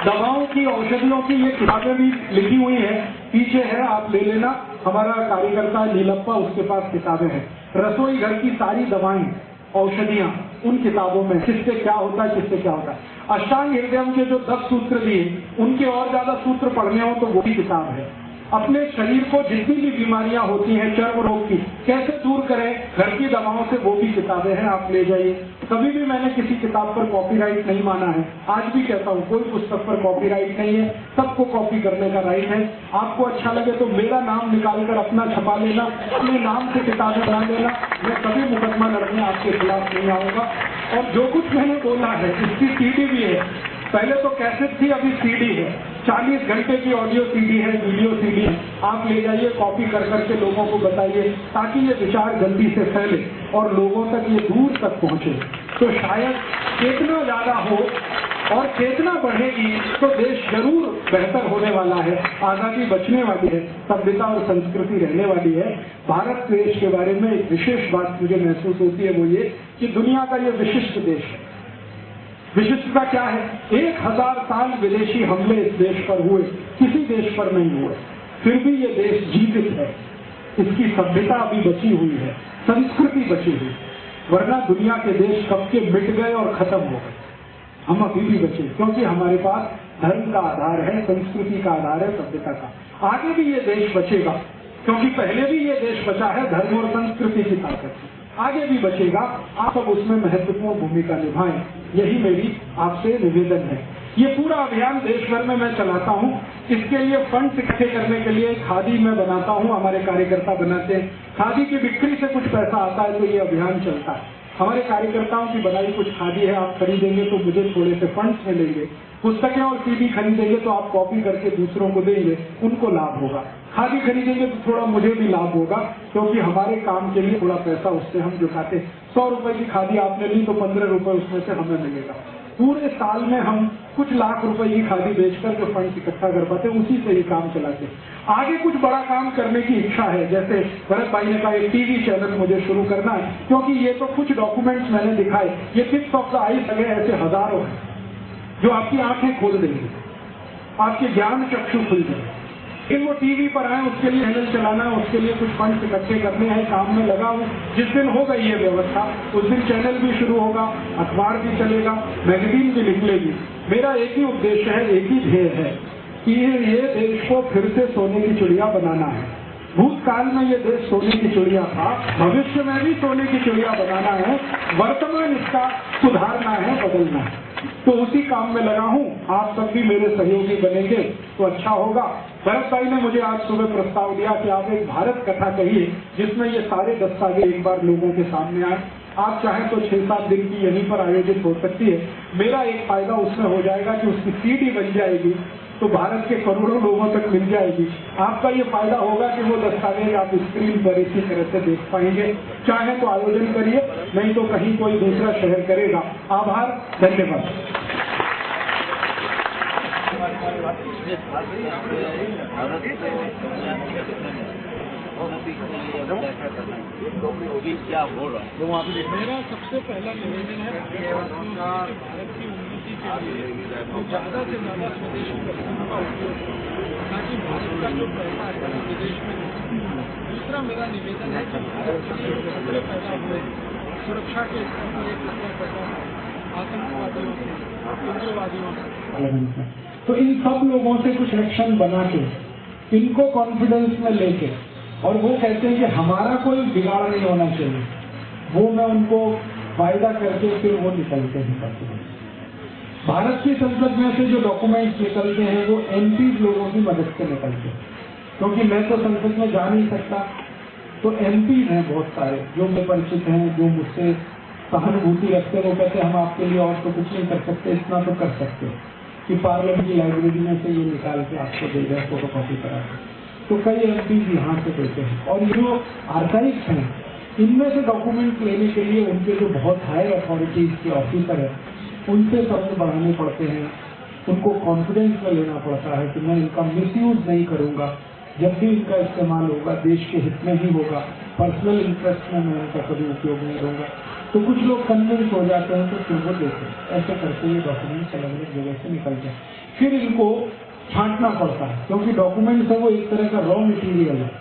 दवाओं की, औषधियों की ये किताबें भी लिखी हुई है, पीछे है, आप ले लेना। हमारा कार्यकर्ता नीलप्पा, उसके पास किताबें हैं। रसोई घर की सारी दवाएं, औषधियां उन किताबों में, किससे क्या होता है, किससे क्या होता है। अष्टांग हृदयम के जो 10 सूत्र दिए, उनके और ज्यादा सूत्र पढ़ने हो तो वो भी किताब है। अपने शरीर को जितनी भी बीमारियां होती हैं, चर्म रोग की, कैसे दूर करें घर की दवाओं से, वो भी किताबें हैं, आप ले जाइए। कभी भी मैंने किसी किताब पर कॉपीराइट नहीं माना है, आज भी कहता हूँ कोई पुस्तक पर कॉपीराइट नहीं है, सबको कॉपी करने का राइट है। आपको अच्छा लगे तो मेरा नाम निकालकर अपना छपा लेना, अपने नाम से किताबें बना लेना, मैं कभी मुकदमा लड़ने आपके खिलाफ नहीं आऊंगा। और जो कुछ मैंने बोला है, इसकी सीडी भी है, पहले तो कैसेट थी, अभी सीडी है, 40 घंटे की ऑडियो सीडी है, वीडियो सीडी है। आप ले जाइए, कॉपी कर करके लोगों को बताइए, ताकि ये विचार जल्दी से फैले और लोगों तक ये दूर तक पहुंचे। तो शायद चेतना ज्यादा हो और चेतना बढ़ेगी तो देश जरूर बेहतर होने वाला है, आजादी बचने वाली है, सभ्यता और संस्कृति रहने वाली है। भारत देश के बारे में एक विशेष बात मुझे महसूस होती है, वो ये कि दुनिया का ये विशिष्ट देश है। विशिष्टता क्या है? 1000 साल विदेशी हमले इस देश पर हुए, किसी देश पर नहीं हुए, फिर भी ये देश जीवित है। इसकी सभ्यता अभी बची हुई है, संस्कृति बची हुई, वरना दुनिया के देश कब के मिट गए और खत्म हो गए। हम अभी भी बचे, क्योंकि हमारे पास धर्म का आधार है, संस्कृति का आधार है, सभ्यता का। आगे भी ये देश बचेगा, क्योंकि पहले भी ये देश बचा है धर्म और संस्कृति की ताकत से, आगे भी बचेगा। आप सब उसमें महत्वपूर्ण भूमिका निभाएं, यही मेरी आपसे निवेदन है। ये पूरा अभियान देश भर में मैं चलाता हूँ। इसके लिए फंड इकट्ठे करने के लिए खादी में बनाता हूँ, हमारे कार्यकर्ता बनाते हैं। खादी की बिक्री से कुछ पैसा आता है तो ये अभियान चलता है। हमारे कार्यकर्ताओं की बनाई कुछ खादी है, आप खरीदेंगे तो मुझे थोड़े से फंड्स मिलेंगे। पुस्तकें और सीडी खरीदेंगे तो आप कॉपी करके दूसरों को देंगे, उनको लाभ होगा। खादी खरीदेंगे तो थोड़ा मुझे भी लाभ होगा, क्योंकि हमारे काम के लिए थोड़ा पैसा उससे हम जुटाते। 100 रुपए की खादी आपने ली तो 15 रुपए उसमें से हमें मिलेगा। पूरे साल में हम कुछ लाख रुपए की खादी बेचकर जो फंड इकट्ठा कर पाते, उसी से ही काम चलाते। आगे कुछ बड़ा काम करने की इच्छा है, जैसे भरत भाई ने कहा एक टीवी चैनल मुझे शुरू करना है, क्योंकि ये तो कुछ डॉक्यूमेंट्स मैंने दिखाए, ये टिप्स ऑफ द आइज लगे ऐसे हजारों हैं जो आपकी आंखें खोल देंगे, आपके ज्ञान चक्षु खुल जाएंगे। लेकिन वो टीवी पर आए, उसके लिए चैनल चलाना है, उसके लिए कुछ फंड इकट्ठे करने हैं, काम में लगा हूँ। जिस दिन हो गई ये व्यवस्था, उस दिन चैनल भी शुरू होगा, अखबार भी चलेगा, मैगजीन भी निकलेगी। मेरा एक ही उद्देश्य है, एक ही ध्येय है कि ये देश को फिर से सोने की चिड़िया बनाना है। भूतकाल में ये देश सोने की चिड़िया था, भविष्य में भी सोने की चिड़िया बनाना है, वर्तमान इसका सुधारना है, बदलना है। तो उसी काम में लगा हूँ। आप सब भी मेरे सहयोगी बनेंगे तो अच्छा होगा। भरत भाई ने मुझे आज सुबह प्रस्ताव दिया कि आप एक भारत कथा कहिए, जिसमें ये सारे दस्तावेज एक बार लोगों के सामने आए। आप चाहें तो 6-7 दिन की यहीं पर आयोजित हो सकती है। मेरा एक फायदा उसमें हो जाएगा कि उसकी सीडी बन जाएगी तो भारत के करोड़ों लोगों तक मिल जाएगी। आपका ये फायदा होगा कि वो दस्तावेज आप स्क्रीन पर इसी तरह से देख पाएंगे। चाहे तो आयोजन करिए, नहीं तो कहीं कोई दूसरा शहर करेगा। आभार, धन्यवाद। क्या हो रहा है? मेरा सबसे पहला निवेदन है भारत की उन्नति के लिए ज्यादा से ज्यादा स्वदेशी वस्तुओं का उपयोग करें, ताकि भारत का जो पैसा है वो विदेश में नहीं। दूसरा मेरा निवेदन है कि भारत के लिए खतरे पैदा हुए, सुरक्षा के स्तर पर एक खतरा पैदा हुआ आतंकवादियों से, उग्रवादियों से। तो इन सब लोगों से कुछ एक्शन बना के, इनको कॉन्फिडेंस में लेके, और वो कहते हैं कि हमारा कोई बिगाड़ नहीं होना चाहिए, वो मैं उनको वायदा करके फिर वो निकलते हैं। भारत की संसद में से जो डॉक्यूमेंट्स निकलते हैं वो एमपी लोगों की मदद से निकलते हैं, क्योंकि मैं तो संसद में जा नहीं सकता। तो एमपी हैं बहुत सारे जो मैं परिचित हैं, जो मुझसे सहानुभूति रखते हैं। वो कहते हैं हम आपके लिए और तो कुछ नहीं कर सकते, इतना तो कर सकते कि पार्लियामेंट की लाइब्रेरी में से ये निकाल के आपको दे दें, फोटोकॉपी करा के। तो कई एमपी यहाँ से देते हैं। और ये जो आर्काइव्स हैं, इनमें से डॉक्यूमेंट लेने के लिए उनके जो बहुत हाई अथॉरिटीज के ऑफिसर हैं, उनसे संबंध बढ़ाने पड़ते हैं। उनको कॉन्फिडेंस में लेना पड़ता है कि मैं इनका मिसयूज नहीं करूंगा, जब भी इनका इस्तेमाल होगा देश के हित में ही होगा, पर्सनल इंटरेस्ट में मैं इनका कभी उपयोग नहीं करूंगा। तो कुछ लोग कन्विंस हो जाते हैं तो फिर वो देते हैं, ऐसे करके ये डॉक्यूमेंट्स अलग अलग जगह से निकल जाए। फिर इनको छांटना पड़ता है, क्योंकि डॉक्यूमेंट्स है वो एक तरह का रॉ मटेरियल है।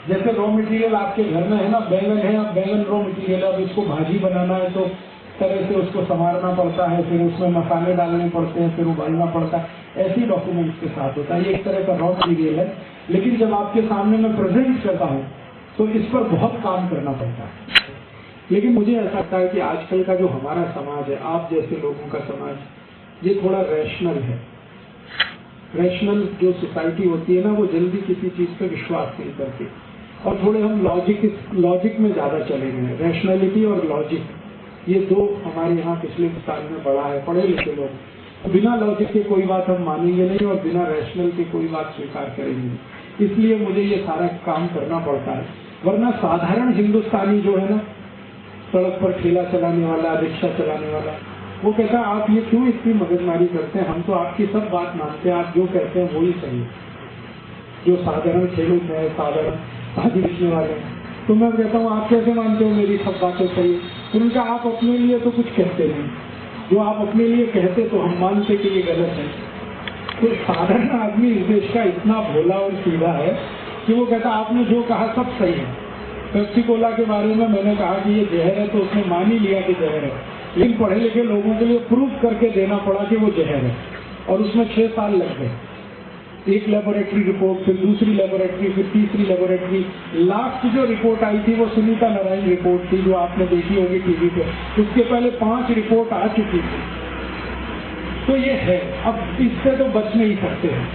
जैसे रॉ मटेरियल आपके घर में है ना, बैंगन है, अब बैंगन रॉ मटेरियल है, अब इसको भाजी बनाना है तो तरह से उसको संवारना पड़ता है, फिर उसमें मसाले डालने पड़ते हैं, फिर उबालना पड़ता है। ऐसे ही डॉक्यूमेंट्स के साथ होता है, ये एक तरह का रॉ मटेरियल है। लेकिन जब आपके सामने मैं प्रेजेंट करता हूँ तो इस पर बहुत काम करना पड़ता है। लेकिन मुझे ऐसा लगता है कि आजकल का जो हमारा समाज है, आप जैसे लोगों का समाज, ये थोड़ा रैशनल है। रैशनल जो सोसाइटी होती है ना, वो जल्दी किसी चीज पे विश्वास नहीं करती, और थोड़े हम लॉजिक में ज्यादा चले गए हैं। रैशनैलिटी और लॉजिक, ये दो हमारे यहाँ पिछले साल में बढ़ा है। पढ़े लिखे लोग बिना लॉजिक के कोई बात हम मानेंगे नहीं, और बिना रैशनल के कोई बात स्वीकार करेंगे नहीं। इसलिए मुझे ये सारा काम करना पड़ता है। वरना साधारण हिंदुस्तानी जो है ना, सड़क पर ठेला चलाने वाला, रिक्शा चलाने वाला, वो कहता है आप ये क्यों इतनी मगजमारी करते हैं, हम तो आपकी सब बात मानते हैं, आप जो कहते हैं वही सही है। जो साधारण खेलूत है, साधारण भाजी बेचने वाले हैं, तो मैं कहता हूँ आप कैसे मानते हो मेरी सब बातें सही है? उनका आप अपने लिए तो कुछ कहते नहीं, जो आप अपने लिए कहते तो हम मानते कि ये गलत है। तो साधारण आदमी इस देश का इतना भोला और सीधा है कि वो कहता आपने जो कहा सब सही है। पेप्सी कोला के बारे में मैंने कहा कि ये जहर है, तो उसने मान ही लिया कि जहर है, लेकिन पढ़े लिखे लोगों के लिए प्रूफ करके देना पड़ा कि वो जहर है, और उसमें 6 साल लग गए। एक लेबोरेटरी रिपोर्ट, फिर दूसरी लेबोरेटरी, फिर तीसरी लेबोरेटरी, लास्ट जो रिपोर्ट आई थी वो सुनीता नारायण रिपोर्ट थी, जो आपने देखी होगी टीवी पे। उसके पहले 5 रिपोर्ट आ चुकी थी। तो ये है, अब इससे तो बच नहीं सकते हैं।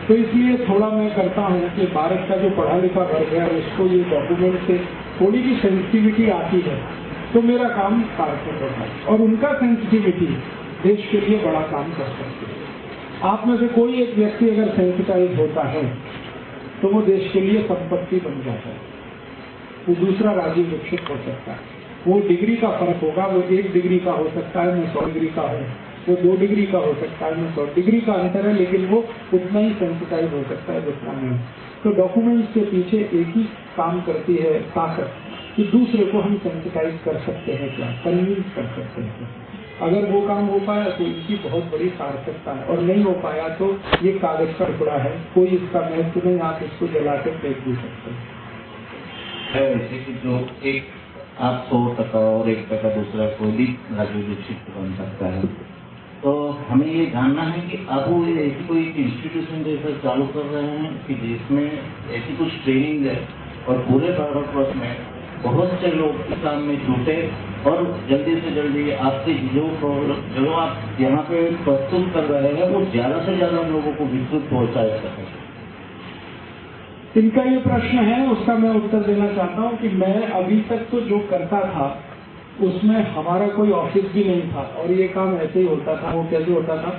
तो इसलिए थोड़ा मैं करता हूँ कि भारत का जो पढ़ा लिखा वर्ग है, उसको ये डॉक्यूमेंट से थोड़ी भी सेंसिटिविटी आती है तो मेरा काम सार्थक होता है, और उनका सेंसिटिविटी देश के लिए बड़ा काम कर सकते हैं। आप में से कोई एक व्यक्ति अगर सेंसिटाइज होता है तो वो देश के लिए संपत्ति बन जाता है। वो दूसरा राजीव दीक्षित हो सकता है। वो डिग्री का फर्क होगा, वो 1 डिग्री का हो सकता है, मैं 100 डिग्री का हूँ, वो 2 डिग्री का हो सकता है, मैं 100 डिग्री का अंतर है, लेकिन वो उतना ही सेंसिटाइज हो सकता है जितना मैं। तो डॉक्यूमेंट्स के पीछे एक ही काम करती है ताकत, कि दूसरे को हम सेंसिटाइज कर सकते हैं क्या, कन्विंस कर सकते हैं क्या। अगर वो काम हो पाया तो इनकी बहुत बड़ी सार्थकता है, और नहीं हो पाया तो ये कागज का टुकड़ा है, कोई इसका महत्व नहीं, आप इसको जला के फेंक भी सकते हैं। वैसे कि जो एक आप 100% और 1% दूसरा कोई भी राजीव दीक्षित बन सकता है, तो हमें ये जानना है कि अब वो ऐसी कोई इंस्टीट्यूशन जैसा चालू कर रहे हैं कि जिसमें ऐसी कुछ ट्रेनिंग है, और पूरे भारतवर्ष में बहुत से लोग इस काम में जुटे, और जल्दी से जल्दी आपसे जो आप यहाँ पे प्रस्तुत कर रहे हैं वो ज्यादा से ज्यादा लोगों को विस्तृत पहुँचाया सकें। इनका ये प्रश्न है, उसका मैं उत्तर देना चाहता हूँ कि मैं अभी तक तो जो करता था उसमें हमारा कोई ऑफिस भी नहीं था, और ये काम ऐसे ही होता था। वो कैसे होता था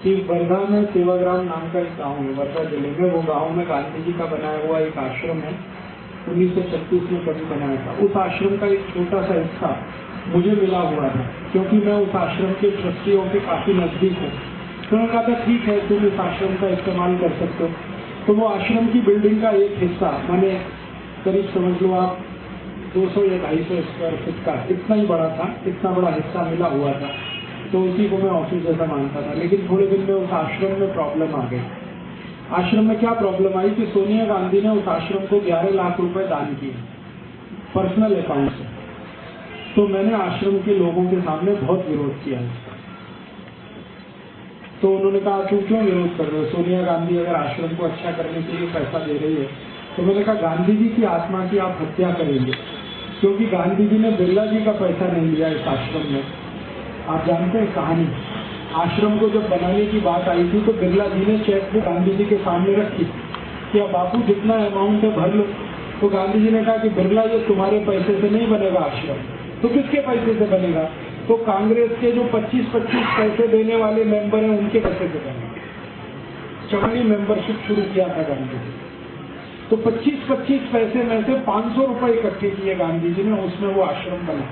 कि वर्धा में सेवाग्राम नाम का एक गाँव है, वर्धा जिले में। वो गाँव में गांधी जी का बनाया हुआ एक आश्रम है, 1936 में कभी बनाया था। उस आश्रम का एक छोटा सा हिस्सा मुझे मिला हुआ था, क्योंकि मैं उस आश्रम के ट्रस्टियों के काफी नजदीक हूँ। तो मैं कहा था ठीक है, तुम इस आश्रम का इस्तेमाल कर सकते हो। तो वो आश्रम की बिल्डिंग का एक हिस्सा, माने करीब समझ लो आप 200 या 250 स्क्वायर फीट का, इतना ही बड़ा था, इतना बड़ा हिस्सा मिला हुआ था। तो उसी को मैं ऑफिस जैसा मानता था। लेकिन थोड़े दिन में उस आश्रम में प्रॉब्लम आ गई। आश्रम में क्या प्रॉब्लम आई कि सोनिया गांधी ने उस आश्रम को 11 लाख रुपए दान किए पर्सनल अकाउंट से। तो मैंने आश्रम के लोगों के सामने बहुत विरोध किया इसका। तो उन्होंने कहा तुम क्यों विरोध कर रहे हो, सोनिया गांधी अगर आश्रम को अच्छा करने के लिए पैसा दे रही है। तो मैंने कहा गांधी जी की आत्मा की आप हत्या करेंगे, क्योंकि गांधी जी ने बिरला जी का पैसा नहीं लिया इस आश्रम में। आप जानते हैं कहानी, आश्रम को जब बनाने की बात आई थी तो बिरला जी ने चेक बुक गांधी जी के सामने रखी कि अब बापू जितना अमाउंट है भर लो। तो गांधी जी ने कहा कि बिरला ये तुम्हारे पैसे से नहीं बनेगा आश्रम, तो किसके पैसे से बनेगा? तो कांग्रेस के जो 25-25 पैसे देने वाले मेंबर हैं उनके पैसे से बनेगा। चवनी मेंबरशिप शुरू किया था गांधी जी। तो 25-25 पैसे में से 500 रुपए इकट्ठे किए गांधी जी ने, उसमें वो आश्रम बना।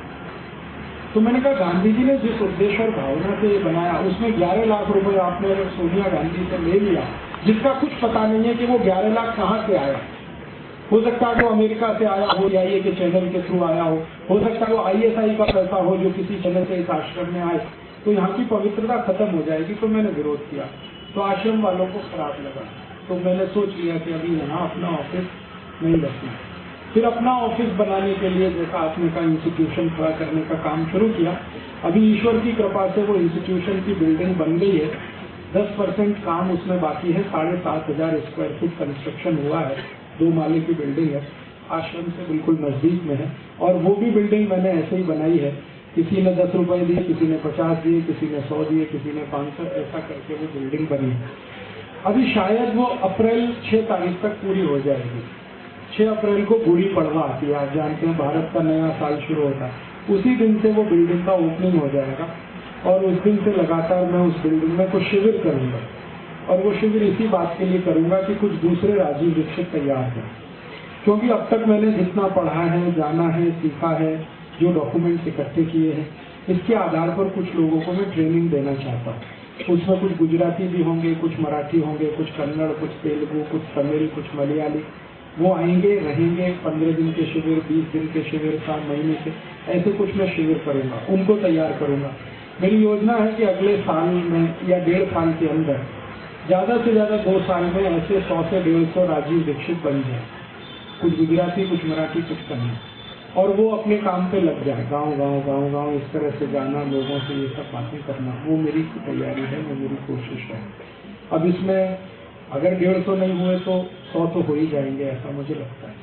तो मैंने कहा गांधी जी ने जिस उद्देश्य और भावना से ये बनाया, उसमें 11 लाख रुपए आपने अगर सोनिया गांधी से ले लिया, जिसका कुछ पता नहीं है कि वो 11 लाख कहाँ से आया, हो सकता है वो अमेरिका से आया हो, CIA के चैनल के थ्रू आया हो सकता है वो ISI का पैसा हो जो किसी चैनल से इस आश्रम में आए, तो यहाँ की पवित्रता खत्म हो जाएगी। तो मैंने विरोध किया, तो आश्रम वालों को खराब लगा, तो मैंने सोच लिया कि अभी यहाँ अपना ऑफिस नहीं रखना। फिर अपना ऑफिस बनाने के लिए जैसा आपने कहा इंस्टीट्यूशन खड़ा करने का काम शुरू किया। अभी ईश्वर की कृपा से वो इंस्टीट्यूशन की बिल्डिंग बन गई है, 10% काम उसमें बाकी है, 7,500 स्क्वायर फीट कंस्ट्रक्शन हुआ है, 2 माले की बिल्डिंग है, आश्रम से बिल्कुल नजदीक में है। और वो भी बिल्डिंग मैंने ऐसे ही बनाई है, किसी ने 10 रुपए दिए, किसी ने 50 दिए, किसी ने 100 दिए, किसी ने 500, ऐसा करके वो बिल्डिंग बनी है। अभी शायद वो अप्रैल 6 तारीख तक पूरी हो जाएगी। 6 अप्रैल को गुड़ी पड़वा आती है, आप जानते हैं भारत का नया साल शुरू होता है, उसी दिन से वो बिल्डिंग का ओपनिंग हो जाएगा। और उस दिन से लगातार मैं उस बिल्डिंग में कुछ शिविर करूंगा, और वो शिविर इसी बात के लिए करूंगा कि कुछ दूसरे राजीव दीक्षित तैयार हैं। क्योंकि अब तक मैंने जितना पढ़ा है, जाना है, सीखा है, जो डॉक्यूमेंट्स इकट्ठे किए हैं, इसके आधार पर कुछ लोगों को मैं ट्रेनिंग देना चाहता हूँ। उसमें कुछ गुजराती भी होंगे, कुछ मराठी होंगे, कुछ कन्नड़, कुछ तेलुगु, कुछ तमिल, कुछ मलयाली। वो आएंगे, रहेंगे, 15 दिन के शिविर, 20 दिन के शिविर, 7 महीने के, ऐसे कुछ मैं शिविर करूंगा, उनको तैयार करूंगा। मेरी योजना है कि अगले साल में या 1.5 साल के अंदर, ज्यादा से ज्यादा 2 साल में ऐसे 100 से 150 राजीव दीक्षित बन जाए, कुछ गुजराती, कुछ मराठी, कुछ कन्नड़, और वो अपने काम पे लग जाए, गांव इस तरह से जाना, लोगों से ये सब बातें करना। वो मेरी तैयारी है, वो मेरी कोशिश है। अब इसमें अगर 150 नहीं हुए तो 100 तो हो ही जाएंगे, ऐसा मुझे लगता है।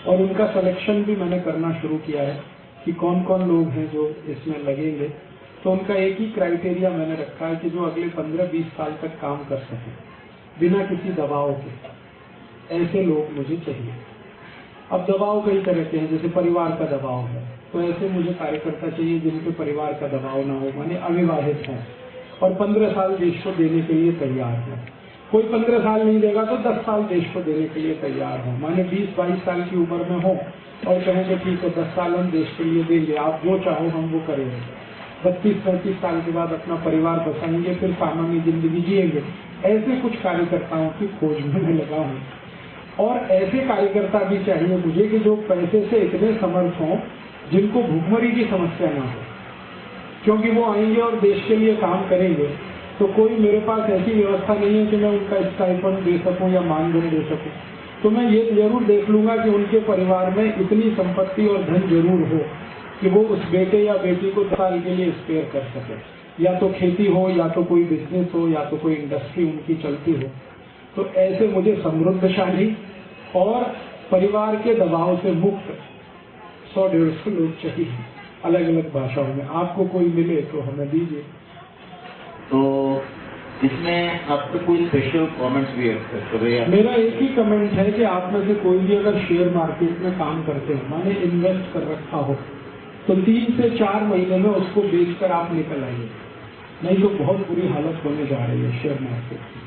और उनका सिलेक्शन भी मैंने करना शुरू किया है कि कौन कौन लोग हैं जो इसमें लगेंगे। तो उनका एक ही क्राइटेरिया मैंने रखा है कि जो अगले 15-20 साल तक काम कर सके बिना किसी दबाव के, ऐसे लोग मुझे चाहिए। अब दबाव कई तरह के हैं, जैसे परिवार का दबाव है, तो ऐसे मुझे कार्यकर्ता चाहिए जिनके परिवार का दबाव ना हो, माने अविवाहित हैं और 15 साल देश को देने के लिए तैयार है। कोई 15 साल नहीं देगा तो 10 साल देश को देने के लिए तैयार हो, माने 20-22 साल की उम्र में हो और कहेंगे ठीक है 10 साल हम देश के लिए देंगे, आप जो चाहो हम वो करेंगे। 32-35 साल के बाद अपना परिवार बसाएंगे, फिर सामान्य जिंदगी जिएंगे। ऐसे कुछ कार्यकर्ताओं की खोज में मैं लगा हूँ। और ऐसे कार्यकर्ता भी चाहिए मुझे कि जो पैसे से इतने समर्थ हों जिनको भूखमरी की समस्या ना हो, क्योंकि वो आएंगे और देश के लिए काम करेंगे। तो कोई मेरे पास ऐसी व्यवस्था नहीं है कि मैं उनका स्टाइपेंड दे सकूं या मानधन दे सकूं। तो मैं ये जरूर देख लूंगा कि उनके परिवार में इतनी संपत्ति और धन जरूर हो कि वो उस बेटे या बेटी को 10 साल के लिए स्पेयर कर सके, या तो खेती हो, या तो कोई बिजनेस हो, या तो कोई इंडस्ट्री उनकी चलती हो। तो ऐसे मुझे समृद्धशाली और परिवार के दबाव से मुक्त 100-150 लोग चाहिए, अलग अलग भाषाओं में। आपको कोई मिले तो हमें दीजिए। तो इसमें आपको कोई स्पेशल कमेंट्स भी है? मेरा एक ही कमेंट है कि आप में से कोई भी अगर शेयर मार्केट में काम करते हो, माने इन्वेस्ट कर रखा हो, तो 3 से 4 महीने में उसको बेचकर आप निकल आइए, नहीं तो बहुत बुरी हालत होने जा रही है शेयर मार्केट की।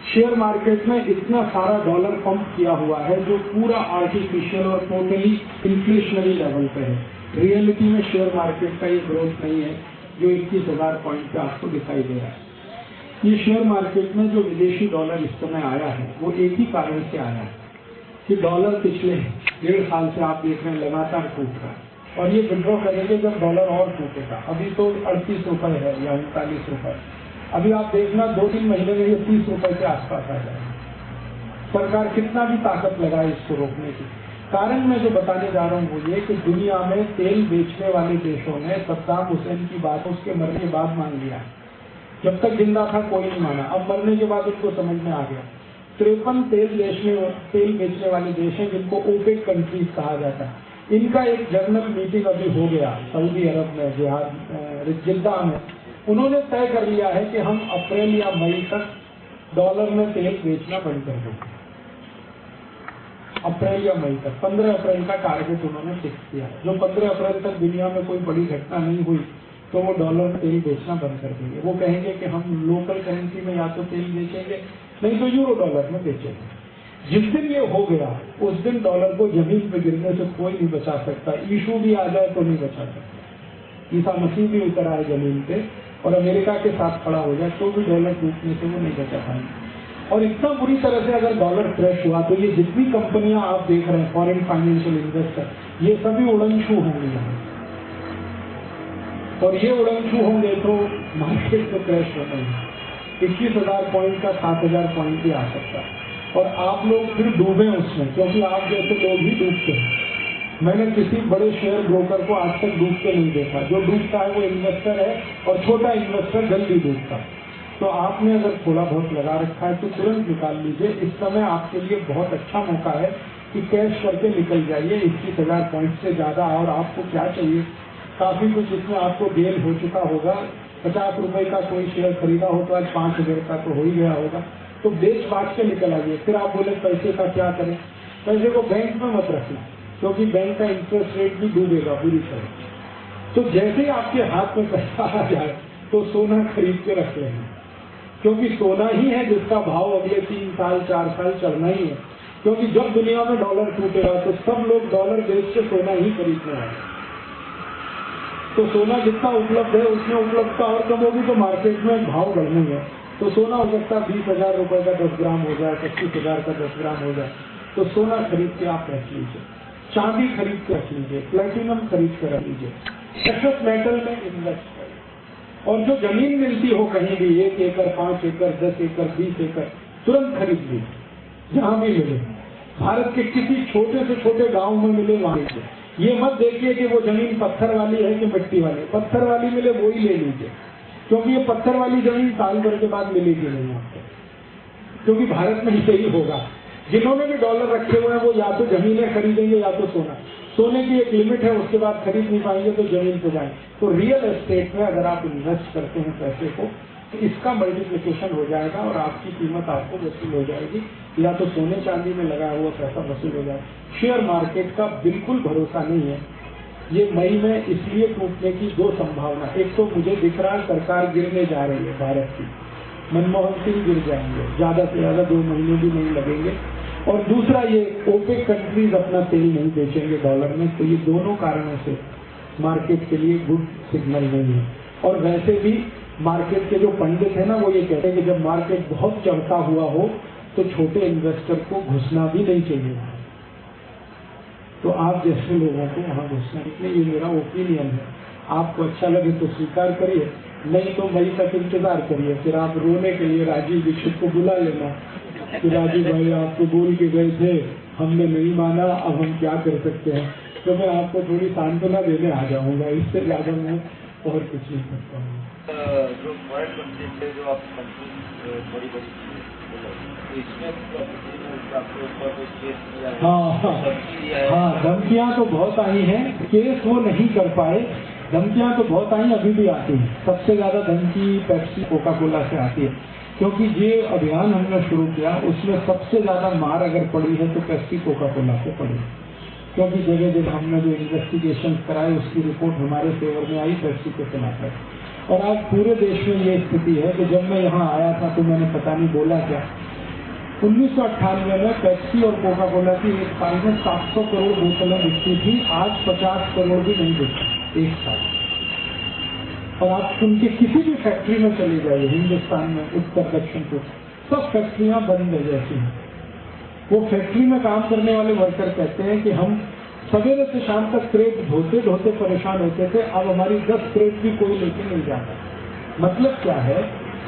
शेयर मार्केट में इतना सारा डॉलर पंप किया हुआ है जो पूरा आर्टिफिशियल और टोटली इन्फ्लेशनरी लेवल पे है। रियलिटी में शेयर मार्केट का ये ग्रोथ नहीं है जो 21,000 पॉइंट पे आपको दिखाई दे रहा है। ये शेयर मार्केट में जो विदेशी डॉलर इस समय आया है वो एक ही कारण से आया है कि डॉलर पिछले 1.5 साल से आप देख रहे हैं लगातार टूट रहा है, और ये विड्रॉ करेंगे जब डॉलर और टूटेगा। अभी तो 38 रुपए है या 39 रुपए, अभी आप देखना 2-3 महीने में ये 30 रुपए के आसपास आ जाएगा। सरकार कितना भी ताकत लगाए इसको रोकने की। कारण मैं जो बताने जा रहा हूँ वो ये कि दुनिया में तेल बेचने वाले देशों ने सद्दाम हुसैन की बात उसके मरने के बाद मान लिया। जब तक जिंदा था कोई नहीं माना, अब मरने के बाद उनको समझ में आ गया। 53 तेल बेचने वाले देश हैं जिनको ओपेक कंट्रीज कहा जाता है। इनका एक जनरल मीटिंग अभी हो गया सऊदी अरब में, जिद्दा में। उन्होंने तय कर लिया है कि हम अप्रैल या मई तक डॉलर में तेल बेचना बंद कर देंगे। अप्रैल या मई तक, 15 अप्रैल का टारगेट उन्होंने फिक्स किया है। जो 15 अप्रैल तक दुनिया में कोई बड़ी घटना नहीं हुई तो वो डॉलर में तेल बेचना बंद कर देंगे। वो कहेंगे कि हम लोकल करेंसी में या तो तेल बेचेंगे, नहीं तो यूरो डॉलर में बेचेंगे। जिस दिन ये हो गया उस दिन डॉलर को जमीन पे गिरने से कोई नहीं बचा सकता। यीशु भी आ जाए तो नहीं बचा सकता, ईसा मसीह भी उतर आए जमीन पे और अमेरिका के साथ खड़ा हो जाए तो भी डॉलर टूटने से वो नहीं बचा पाएंगे। और इतना बुरी तरह से अगर डॉलर क्रैश हुआ तो ये जितनी कंपनियां आप देख रहे हैं फॉरेन फाइनेंशियल इन्वेस्टर, ये सभी उड़नछू होंगे यहाँ, और ये उड़नछू होंगे तो मार्केट तो क्रैश होना है। 21,000 पॉइंट का 7,000 पॉइंट भी आ सकता है, और आप लोग फिर डूबे उसमें, क्योंकि आप जैसे लोग ही डूबते हैं। मैंने किसी बड़े शेयर ब्रोकर को आज तक डूबते नहीं देखा। जो डूबता है वो इन्वेस्टर है, और छोटा इन्वेस्टर जल्दी डूबता है। तो आपने अगर थोड़ा बहुत लगा रखा है तो तुरंत निकाल लीजिए। इस समय आपके लिए बहुत अच्छा मौका है कि कैश करके निकल जाइए 21,000 पॉइंट से ज्यादा। और आपको क्या चाहिए, काफी कुछ इसमें आपको गेन हो चुका होगा। 50 रुपए का कोई शेयर खरीदा हो तो आज 5,000 का तो हो ही गया होगा। तो बेच बांट के निकल आइए। फिर आप बोले पैसे का क्या करें, पैसे को बैंक में मत रखना, क्योंकि बैंक का इंटरेस्ट रेट भी डूबेगा बुरी तरह। तो जैसे ही आपके हाथ में पैसा आ जाए तो सोना खरीद के रख लेंगे, क्योंकि सोना ही है जिसका भाव अगले 3 साल 4 साल चढ़ना ही है। क्योंकि जब दुनिया में डॉलर टूटेगा तो सब लोग डॉलर बेच के सोना ही खरीदने आए। तो सोना जितना उपलब्ध है उसमें उपलब्धता और कम होगी तो मार्केट में भाव बढ़ने है। तो सोना हो सकता है 20,000 रुपए का 10 ग्राम हो जाए, 25,000 का 10 ग्राम हो जाए। तो सोना खरीद के आप रख लीजिए, चांदी खरीद के रख लीजिए, प्लेटिनम खरीद के रख लीजिए, प्रेशियस मेटल में इन्वेस्ट करें। और जो जमीन मिलती हो कहीं भी 1 एकड़, 5 एकड़, 10 एकड़, 20 एकड़, तुरंत खरीद लीजिए जहां भी मिले। भारत के किसी छोटे से छोटे गांव में मिले वहां लीजिए। ये मत देखिए कि वो जमीन पत्थर वाली है कि मिट्टी वाली। पत्थर वाली मिले वो ही ले लीजिए, क्योंकि ये पत्थर वाली जमीन साल भर के बाद मिलेगी नहीं आपको, क्योंकि भारत में ही यही होगा। जिन्होंने भी डॉलर रखे हुए हैं वो या तो जमीनें खरीदेंगे या तो सोना। सोने की एक लिमिट है, उसके बाद खरीद नहीं पाएंगे तो जमीन पे जाएंगे। तो रियल एस्टेट में अगर आप इन्वेस्ट करते हैं पैसे को तो इसका मल्टीप्लिकेशन हो जाएगा और आपकी कीमत आपको वसूल हो जाएगी। या तो सोने चांदी में लगा हुआ पैसा वसूल हो जाएगा। शेयर मार्केट का बिल्कुल भरोसा नहीं है। ये मई में इसलिए टूटने की 2 संभावना, एक तो मुझे दिख रहा है सरकार गिरने जा रही है भारत की, मनमोहन सिंह गिर जाएंगे, ज्यादा से ज्यादा 2 महीने भी नहीं लगेंगे। और दूसरा ये ओपेक कंट्रीज अपना तेल नहीं बेचेंगे डॉलर में। तो ये दोनों कारणों से मार्केट के लिए गुड सिग्नल नहीं है। और वैसे भी मार्केट के जो पंडित है ना वो ये कहते हैं कि जब मार्केट बहुत चढ़ता हुआ हो तो छोटे इन्वेस्टर को घुसना भी नहीं चाहिए। तो आप जैसे लोगों को वहां घुसना, इसलिए ये मेरा ओपिनियन है। आपको अच्छा लगे तो स्वीकार करिए, नहीं तो मई तक इंतजार करिए। फिर आप रोने के लिए राजीव दीक्षित को बुला लेना कि राजीव भाई आपको बोल के गए थे, हमने नहीं माना, अब हम क्या कर सकते हैं। तो मैं आपको थोड़ी सांत्वना देने आ जाऊंगा, इससे ज्यादा मैं और कुछ नहीं करता हूँ। जो फॉरेन कंट्री से जो आप कंट्री बड़ी हाँ, धमकियाँ तो बहुत आई हैं, केस वो नहीं कर पाए। धमकियाँ तो बहुत आई, अभी भी आती हैं। सबसे ज्यादा धमकी पेप्सी कोका कोला से आती है, क्योंकि ये अभियान हमने शुरू किया उसमें सबसे ज्यादा मार अगर पड़ी है तो पेप्सी कोका कोला से पड़ी। क्योंकि जगह जगह हमने जो इन्वेस्टिगेशन कराए उसकी रिपोर्ट हमारे फेवर में आई पेप्सी के खिलाफ। और आज पूरे देश में ये स्थिति है कि जब मैं यहाँ आया था तो मैंने पता नहीं बोला क्या, 1998 में पेप्सी और कोका कोला की एक साल में 700 करोड़ बोतलें बिकती थी। आज 50 करोड़ भी नहीं बिकती एक साल। और आप उनके किसी भी फैक्ट्री में चले जाइए हिंदुस्तान में, उत्तर दक्षिण को, सब फैक्ट्रियां बंद है जैसी हैं। वो फैक्ट्री में काम करने वाले वर्कर कहते हैं कि हम सवेरे से शाम तक क्रेट ढोते ढोते परेशान होते थे, अब हमारी 10 क्रेट भी कोई लेके नहीं जाता। मतलब क्या है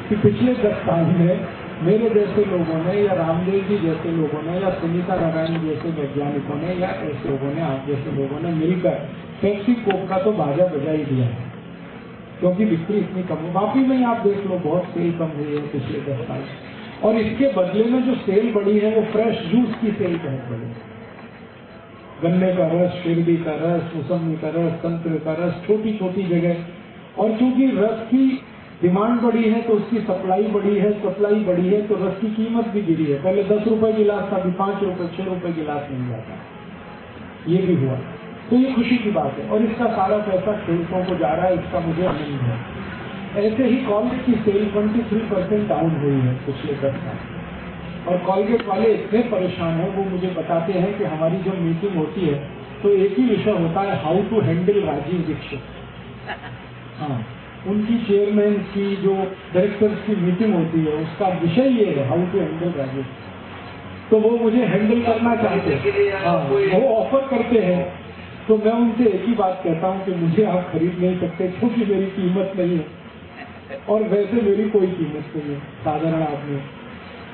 कि पिछले 10 साल में मेरे जैसे लोगों ने या रामदेव जी जैसे लोगों ने या सुनीता नारायण जैसे वैज्ञानिकों ने या ऐसे लोगों ने, आप जैसे लोगों ने मिलकर पेप्सी कोक का तो बाजा बजा ही दिया है, क्योंकि बिक्री इतनी कम है। बाकी में आप देख लो बहुत सेल कम हुई है पिछले 10 साल। और इसके बदले में जो सेल बढ़ी है वो फ्रेश जूस की सेल बहुत बढ़ी है। गन्ने का रस, शिरडी का रस, मौसमी का रस, संतरे का रस, छोटी छोटी जगह। और चूंकि रस की डिमांड बढ़ी है तो उसकी सप्लाई बढ़ी है, सप्लाई बढ़ी है तो रस की कीमत भी गिरी है। पहले 10 रुपए गिलास था, अभी 5 रुपए 6 रुपए गिलास मिल जाता है। ये भी हुआ, तो ये खुशी की बात है। और इसका सारा पैसा खेलकों को जा रहा है, इसका मुझे आनंद है। ऐसे ही कॉलगेट की सेल 23% डाउन हुई है पिछले 10 साल। और कॉलगेट वाले इतने परेशान हैं, वो मुझे बताते हैं कि हमारी जब मीटिंग होती है तो एक ही विषय होता है, how to handle Rajiv Dikshit. हाँ, उनकी चेयरमैन की जो डायरेक्टर्स की मीटिंग होती है उसका विषय ये है हाउ टू हैंडल राजस्व। तो वो मुझे हैंडल करना चाहते हैं, हाँ वो ऑफर करते हैं। तो मैं उनसे एक ही बात कहता हूँ कि मुझे आप खरीद नहीं सकते क्योंकि मेरी कीमत नहीं है और वैसे मेरी कोई कीमत नहीं है साधारण आदमी।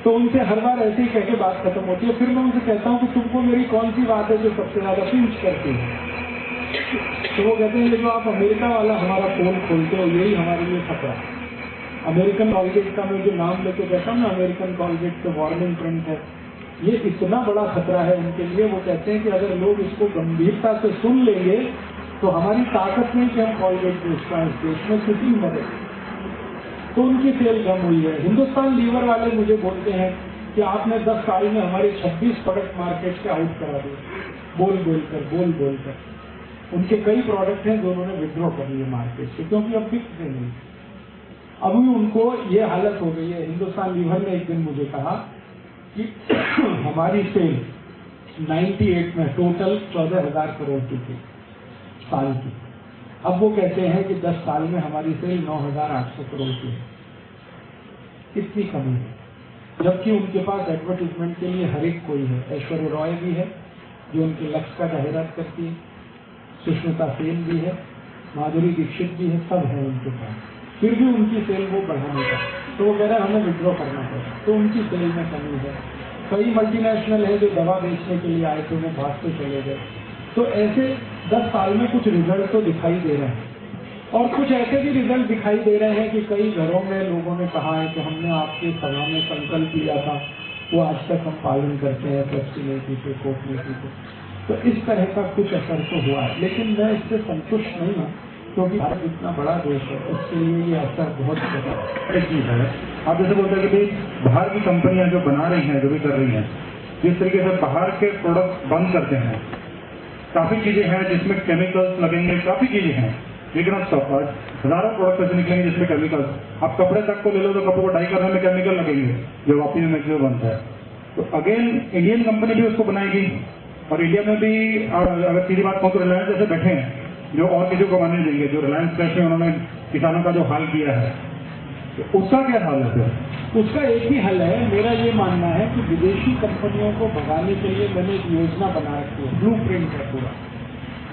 तो उनसे हर बार ऐसे ही कह के बात खत्म होती है। फिर मैं उनसे कहता हूँ कि तुमको मेरी कौन सी बात है जो सबसे ज्यादा पिंच करती है। तो वो कहते हैं जो आप अमेरिका वाला हमारा पोल खोलते हो यही हमारे लिए खतरा है। अमेरिकन कॉलगेट का मैं जो नाम लेके कहता हूँ ना, अमेरिकन कॉलगेट का वार्निंग प्रिंट है, ये इतना बड़ा खतरा है उनके लिए। वो कहते हैं कि अगर लोग इसको गंभीरता से सुन लेंगे तो हमारी ताकत नहीं कि हम कॉलगेट बेच पाए इस देश में किसी मदद। तो उनकी सेल कम हुई है। हिंदुस्तान लीवर वाले मुझे बोलते हैं कि आपने 10 साल में हमारे 26 प्रोडक्ट मार्केट से आउट करा दिए, बोल बोलकर। उनके कई प्रोडक्ट हैं जो उन्होंने विड्रॉ कर लिए मार्केट से क्योंकि अब बिक नहीं। अभी उनको ये हालत हो गई है। हिंदुस्तान लीवर ने एक दिन मुझे कहा कि हमारी सेल 98 में टोटल 14,000 करोड़ की थी साल की। अब वो कहते हैं कि 10 साल में हमारी सेल 9,800 करोड़ की है। कितनी कमी है, जबकि उनके पास एडवर्टीजमेंट के लिए हर एक कोई है। ऐश्वर्या रॉय भी है जो उनके लक्ष्य का जाहिरात करती है, सुष्मिता सेन भी है, माधुरी दीक्षित भी है, सब है उनके पास। फिर भी उनकी सेल वो बढ़ाने का, तो वो कह रहा है हमें विड्रॉ करना पड़ा, तो उनकी सेल में कमी है। कई मल्टीनेशनल है जो दवा बेचने के लिए आए थे वो भागते चले गए। तो ऐसे 10 साल में कुछ रिजल्ट तो दिखाई दे रहे हैं और कुछ ऐसे भी रिजल्ट दिखाई दे रहे हैं कि कई घरों में लोगों ने कहा है कि हमने आपके सभा में संकल्प लिया था वो आज तक हम पालन करते हैं, पेप्सी नहीं पीते, कोक नहीं पीते। तो इस तरह का कुछ असर तो हुआ है, लेकिन मैं इससे संतुष्ट नहीं हूँ क्योंकि भारत इतना बड़ा देश है, उसके लिए ये असर बहुत बड़ा चीज है। आप जैसे बोलते हैं कि भाई बाहर की कंपनियां जो बना रही हैं, जो भी कर रही हैं, जिस तरीके से बाहर के प्रोडक्ट बंद करते हैं, काफी चीजें हैं जिसमें केमिकल्स लगेंगे, काफी चीजें हैं, लेकिन अब सब हजारों प्रोडक्ट ऐसे निकलेंगे जिसमें केमिकल्स। आप कपड़े तक को ले लो तो कपड़े को डाई करने में केमिकल लगेंगे जो वापी में मैक्सिमम बनता है। तो अगेन इंडियन कंपनी भी उसको बनाएगी और इंडिया में भी अगर सीधी बात कहूँ तो रिलायंस जैसे बैठे हैं जो और किसी को बनाने देंगे, जो रिलायंस फ्रेश में उन्होंने किसानों का जो हाल किया है, तो उसका क्या हाल है फिर? उसका एक ही हल है। मेरा ये मानना है कि विदेशी कंपनियों को भगाने के लिए मैंने एक योजना बना रखी है, ब्लू प्रिंट है पूरा।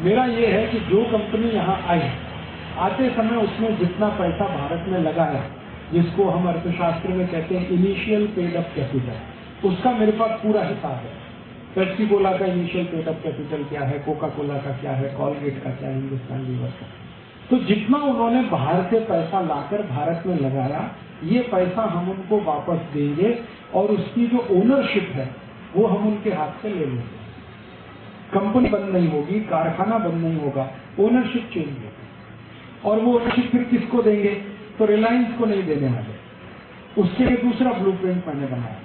मेरा ये है कि जो कंपनी यहाँ आई, आते समय उसने जितना पैसा भारत में लगाया, जिसको हम अर्थशास्त्र में कहते हैं इनिशियल पेड अप कैपिटल, उसका मेरे पास पूरा हिसाब है। पेप्सी कोला का इनिशियल पेड अप कैपिटल क्या है, कोका कोला का क्या है, कॉलगेट का क्या है, हिंदुस्तान लीवर का। तो जितना उन्होंने बाहर से पैसा लाकर भारत में लगाया, ये पैसा हम उनको वापस देंगे और उसकी जो ओनरशिप है वो हम उनके हाथ से ले लेंगे। कंपनी बंद नहीं होगी, कारखाना बंद नहीं होगा, ओनरशिप चेंज होगी। और वो ओनरशिप फिर किसको देंगे? तो रिलायंस को नहीं देने वाले। उसके लिए दूसरा ब्लूप्रिंट मैंने बनाया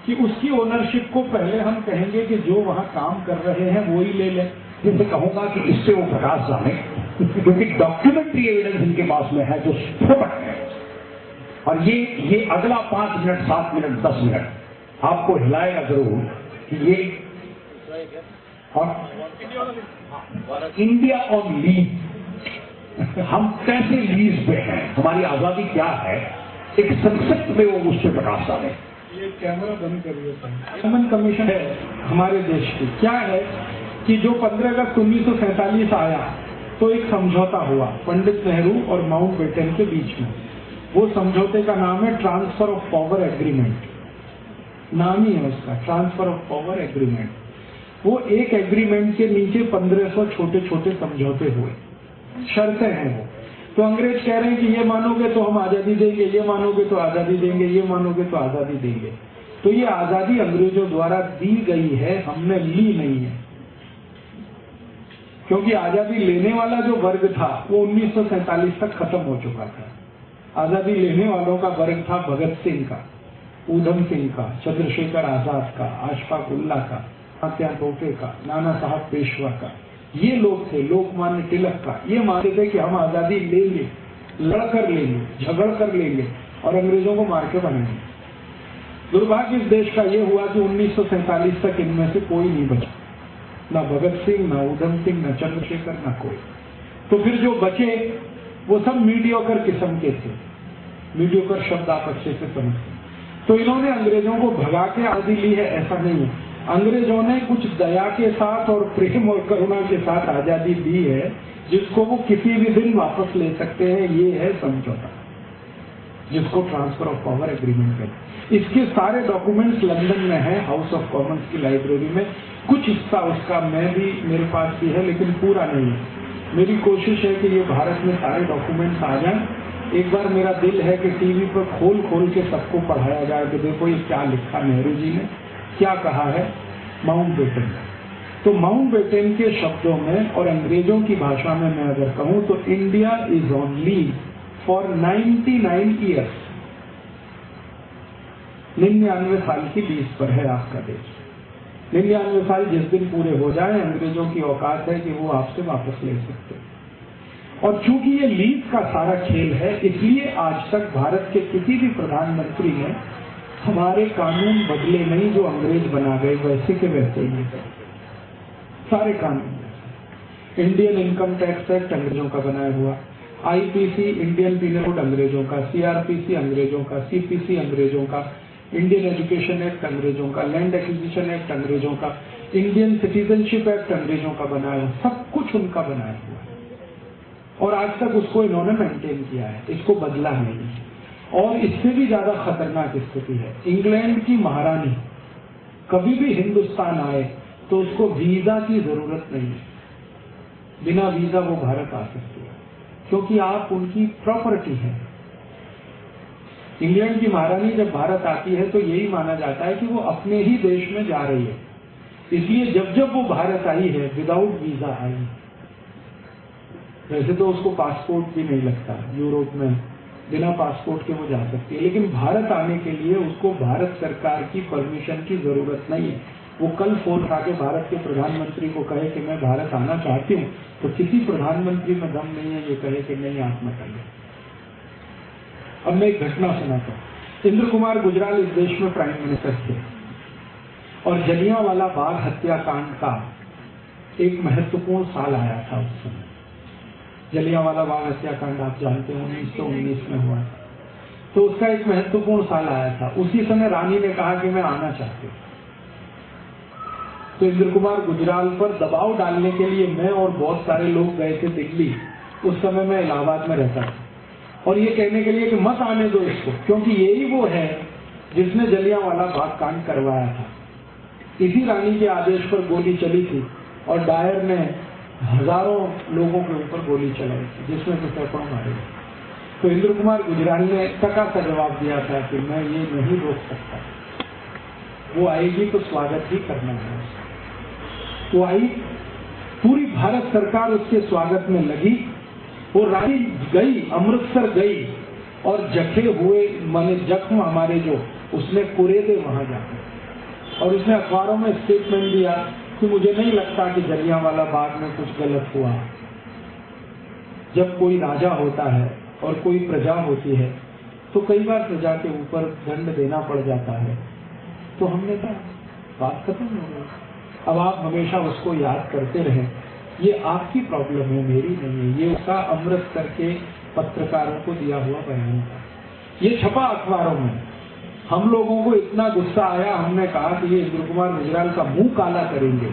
कि उसकी ओनरशिप को पहले हम कहेंगे कि जो वहां काम कर रहे हैं वो ही ले लें। जिनसे कहूंगा कि इससे वो प्रकाश जाने, क्योंकि डॉक्यूमेंट्री एविडेंस इनके पास में है जो स्फोटक है। और ये अगला 5 मिनट, 7 मिनट, 10 मिनट आपको हिलाएगा जरूर कि ये और इंडिया ऑन लीज, हम कैसे लीज पे हैं, हमारी आजादी क्या है, एक संक्षिप्त में वो मुझसे प्रकाश डाले। ये कैमरा बंद करिए। कॉमन कमीशन है हमारे देश की, क्या है कि जो 15 अगस्त 1947 आया तो एक समझौता हुआ पंडित नेहरू और माउंटबेटन के बीच में। वो समझौते का नाम है ट्रांसफर ऑफ पावर एग्रीमेंट, नाम ही है उसका, ट्रांसफर ऑफ पावर एग्रीमेंट। वो एक एग्रीमेंट के नीचे 1500 छोटे छोटे समझौते हुए, शर्तें हैं वो। तो अंग्रेज कह रहे हैं कि ये मानोगे तो हम आजादी देंगे, ये मानोगे तो आजादी देंगे, ये मानोगे तो आजादी देंगे। तो ये आजादी अंग्रेजों द्वारा दी गई है, हमने ली नहीं है। क्योंकि आजादी लेने वाला जो वर्ग था वो 1947 तक खत्म हो चुका था। आजादी लेने वालों का वर्ग था भगत सिंह का, ऊधम सिंह का, चंद्रशेखर आजाद का, अशफाक उल्लाह का, तात्या टोपे का, नाना साहब पेशवा का। ये लोग थे, लोकमान्य तिलक का। ये मानते थे कि हम आजादी लेंगे, लड़कर लेंगे, झगड़ कर लेंगे और अंग्रेजों को मार के बनाएंगे। दुर्भाग्य इस देश का ये हुआ कि 1947 तक इनमें से कोई नहीं बचा, ना भगत सिंह, ना ऊधम सिंह, ना चंद्रशेखर, ना कोई। तो फिर जो बचे वो सब मीडियोकर किस्म के थे। मीडियोकर शब्द आप अच्छे से समझते। तो इन्होंने अंग्रेजों को भगा के आज़ादी ली है, ऐसा नहीं है। अंग्रेजों ने कुछ दया के साथ और प्रेम और करुणा के साथ आजादी दी है, जिसको वो किसी भी दिन वापस ले सकते हैं। ये है समझौता, जिसको ट्रांसफर ऑफ पावर एग्रीमेंट कहते हैं। इसके सारे डॉक्यूमेंट्स लंदन में है, हाउस ऑफ कॉमन्स की लाइब्रेरी में। कुछ हिस्सा उसका मेरे पास भी है, लेकिन पूरा नहीं है। मेरी कोशिश है कि ये भारत में सारे डॉक्यूमेंट्स आ जाएं। एक बार मेरा दिल है कि टीवी पर खोल के सबको पढ़ाया जाए कि देखो ये क्या लिखा नेहरू जी ने, क्या कहा है माउंटबेटन। तो माउंटबेटन के शब्दों में और अंग्रेजों की भाषा में मैं अगर कहूं तो India is on leave for 99 years. 99 साल की लीज पर है आपका देश। 99 साल जिस दिन पूरे हो जाए, अंग्रेजों की औकात है कि वो आपसे वापस ले सकते हैं। और चूंकि ये लीज का सारा खेल है, इसलिए आज तक भारत के किसी भी प्रधानमंत्री ने हमारे कानून बदले नहीं, जो अंग्रेज बना गए वैसे के वैसे ही है। सारे कानून। इंडियन इनकम टैक्स एक्ट अंग्रेजों का बनाया हुआ, आईपीसी इंडियन पीनल कोड अंग्रेजों का, सीआरपीसी अंग्रेजों का, सीपीसी अंग्रेजों का, इंडियन एजुकेशन एक्ट अंग्रेजों का, लैंड एक्विजिशन एक्ट अंग्रेजों का, इंडियन सिटीजनशिप एक्ट अंग्रेजों का बनाया हुआ, सब कुछ उनका बनाया हुआ है। और आज तक उसको इन्होंने मेंटेन किया है, इसको बदला नहीं। और इससे भी ज्यादा खतरनाक स्थिति है, इंग्लैंड की महारानी कभी भी हिंदुस्तान आए तो उसको वीजा की जरूरत नहीं है। बिना वीजा वो भारत आ सकती है, क्योंकि आप उनकी प्रॉपर्टी है। इंग्लैंड की महारानी जब भारत आती है तो यही माना जाता है कि वो अपने ही देश में जा रही है। इसलिए जब जब वो भारत आई है विदाउट वीजा आई। वैसे तो उसको पासपोर्ट भी नहीं लगता, यूरोप में बिना पासपोर्ट के वो जा सकती है, लेकिन भारत आने के लिए उसको भारत सरकार की परमिशन की जरूरत नहीं है। वो कल फोन उठा के भारत के प्रधानमंत्री को कहे कि मैं भारत आना चाहती हूँ, तो किसी प्रधानमंत्री में दम नहीं है ये कहे कि नहीं आप मत आइए। अब मैं एक घटना सुनाता हूँ। इंद्र कुमार गुजराल इस देश में प्राइम मिनिस्टर थे और जलियांवाला बाग हत्याकांड का एक महत्वपूर्ण साल आया था उस समय। जलियांवाला बाग हत्याकांड आप जानते हैं 1919 में हुआ, तो उसका एक महत्वपूर्ण साल आया था। उसी समय रानी ने कहा कि मैं आना चाहती हूँ। तो इंद्र कुमार गुजराल पर दबाव डालने के लिए मैं और बहुत सारे लोग गए थे दिल्ली। उस समय मैं इलाहाबाद में रहता था, और ये कहने के लिए कि मत आने दो इसको, क्योंकि यही वो है जिसने जलियांवाला बाग कांड करवाया था। इसी रानी के आदेश पर गोली चली थी और डायर ने हजारों लोगों के ऊपर गोली चलाई थी, जिसमें से सैकड़ों मारे गए। तो इंद्र कुमार गुजराल ने टका सा जवाब दिया था कि मैं ये नहीं रोक सकता, वो आएगी तो स्वागत ही करना है। वो आई, पूरी भारत सरकार उसके स्वागत में लगी। वो रानी गई, अमृतसर गई, और जखे हुए माने जख्म हमारे जो उसने कुरेदे वहां जाकर, और उसने अखबारों में स्टेटमेंट दिया कि मुझे नहीं लगता कि जलियांवाला बाग में कुछ गलत हुआ। जब कोई राजा होता है और कोई प्रजा होती है तो कई बार प्रजा के ऊपर दंड देना पड़ जाता है। तो हमने कहा बात खत्म हो गई। अब आप हमेशा उसको याद करते रहें, ये आपकी प्रॉब्लम है, मेरी नहीं है। ये उसका अमृतसर के पत्रकारों को दिया हुआ बयान था, ये छपा अखबारों में। हम लोगों को इतना गुस्सा आया, हमने कहा कि ये इंद्र कुमार गुजराल का मुंह काला करेंगे।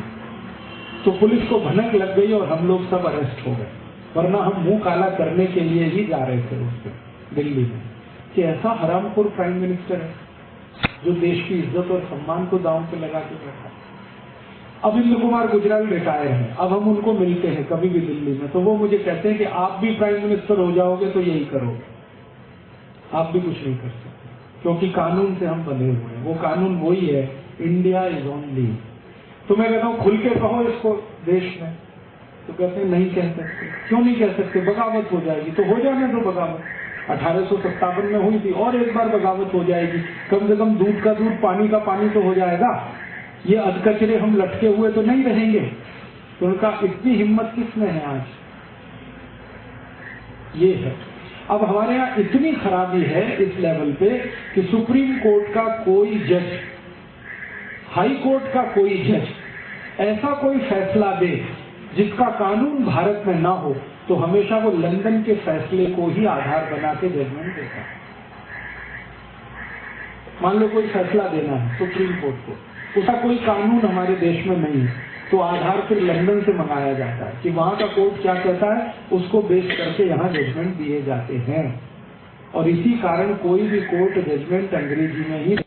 तो पुलिस को भनक लग गई और हम लोग सब अरेस्ट हो गए, वरना हम मुंह काला करने के लिए ही जा रहे थे उसको दिल्ली में। कि ऐसा हरामखोर प्राइम मिनिस्टर है जो देश की इज्जत और सम्मान को दांव पे लगा के बैठा। अब इंद्र कुमार गुजराल रिटायर हैं, अब हम उनको मिलते हैं कभी भी दिल्ली में, तो वो मुझे कहते हैं कि आप भी प्राइम मिनिस्टर हो जाओगे तो यही करोगे, आप भी कुछ नहीं कर सकते, क्योंकि कानून से हम बंधे हुए हैं। वो कानून वही है, इंडिया इज ऑन लीव। तो मैं कहता हूँ खुल के कहो इसको देश में, तो कहते हैं नहीं कह सकते। क्यों नहीं कह सकते? बगावत हो जाएगी। तो हो जाने दो बगावत, 1857 में हुई थी, और एक बार बगावत हो जाएगी। कम से कम दूध का दूध, पानी का पानी तो हो जाएगा। ये अधकचरे हम लटके हुए तो नहीं रहेंगे। तो उनका इतनी हिम्मत किसमें है आज? ये है। अब हमारे यहाँ इतनी खराबी है इस लेवल पे कि सुप्रीम कोर्ट का कोई जज, हाई कोर्ट का कोई जज ऐसा कोई फैसला दे जिसका कानून भारत में ना हो, तो हमेशा वो लंदन के फैसले को ही आधार बना के जजमेंट देता है। मान लो कोई फैसला देना है सुप्रीम कोर्ट को, उसका कोई कानून हमारे देश में नहीं है, तो आधार फिर लंदन से मंगाया जाता है कि वहां का कोर्ट क्या कहता है, उसको बेस करके यहाँ जजमेंट दिए जाते हैं। और इसी कारण कोई भी कोर्ट जजमेंट अंग्रेजी में ही